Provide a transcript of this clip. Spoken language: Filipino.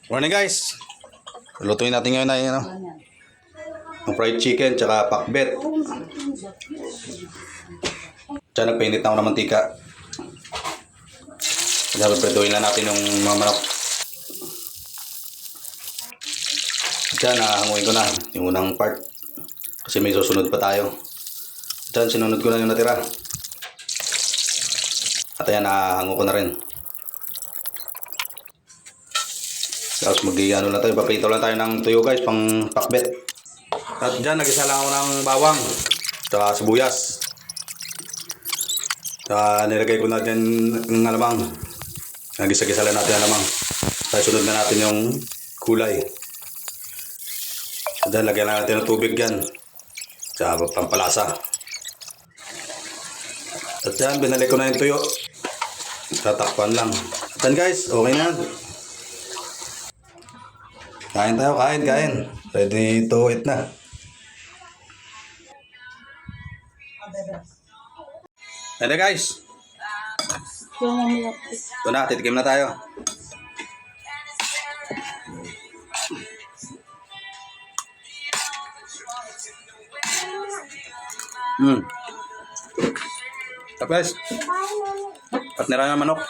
Morning guys. Lutuin natin ngayon na ang fried chicken tsaka pakbet. Tsaka nagpainit na ako ng mantika. Prepareduhin lang natin yung mga manok. Tsaka nahanguin ko na yung unang part. Kasi may susunod pa tayo. Tsaka sinunod ko na yung natira. At ayan, nahango ko na rin. Tapos mag-iano lang tayo, paprito lang tayo ng tuyo guys, pang pakbet. At dyan, nag-isa lang ako ng bawang, tsaka sibuyas. Tsaka nilagay ko na dyan ng alamang. Nag-isa-gisa lang natin alamang. Tapos sunod na natin yung kulay. At dyan, lagyan lang natin ng tubig dyan. Tsaka pampalasa. At dyan, binalik ko na yung tuyo. Tatakpan lang. At dyan guys, okay na. Kain tayo, kain. Ready to eat na. Ready guys. Ito na, titikim na tayo. Tapos guys. At nira ng manok.